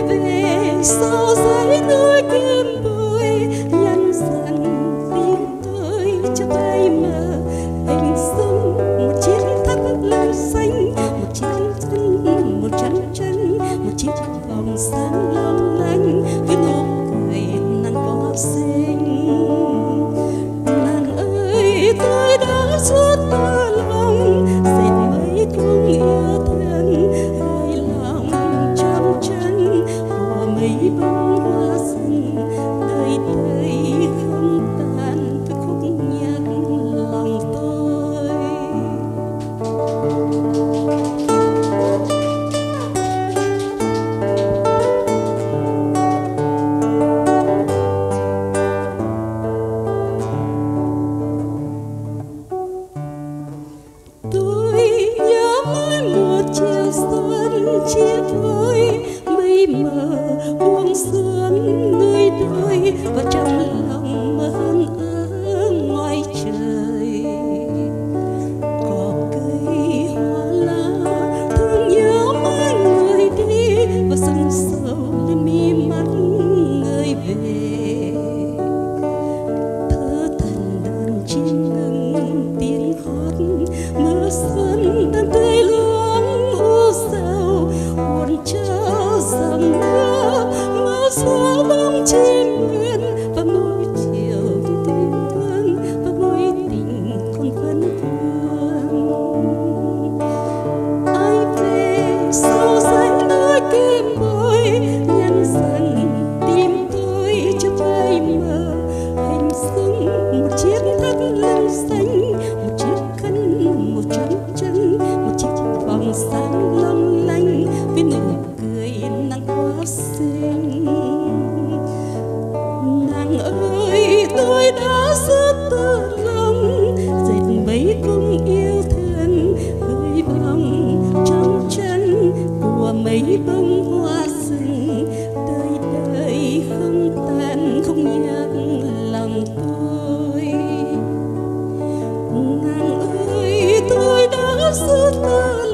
về sau giấy núi kim bôi lăn dần tim tôi cho bay mờ hình dung một chiếc thắt lưng xanh, một chiếc chân, một chân chân, một chiếc vòng sáng long lanh với nụ cười nàng có xinh. Nàng ơi tôi đã suốt tơ lòng dệt mấy cung yêu thương hơi lòng trong chân của mấy bông hoa rừng đời đời không tàn tôi khúc nhạc lòng tôi. Tôi nhớ mãi một chiều xuân chia phôi mây mờ buông xuống nơi đôi và trong lòng mơn ơ ngoài trời. Cỏ cây hoa lá thương nhớ mãi người đi và sân sầu lên mi mắt người về. Thơ thần đàn chim ngừng tiếng hót mưa xuân đang tươi luống u sầu buồn trao dòng mưa mưa xóa bóng chim nguyên và mỗi chiều tình thương và mỗi tình còn vẫn vương. Ai về sau dãy núi kim bôi nhân dần tim tôi cho bay mờ hình dung một chiếc thắt lưng xanh, một chiếc khăn, một chân chân, một chiếc vòng sáng long lanh với nụ cười nàng quá xinh. Nàng ơi tôi đã rất tơ lòng dệt mấy cung yêu thương hơi vòng trong chân của mấy bông hoa rừng đời đời không tàn không nhắc lòng tôi. Nàng ơi tôi đã rất tơ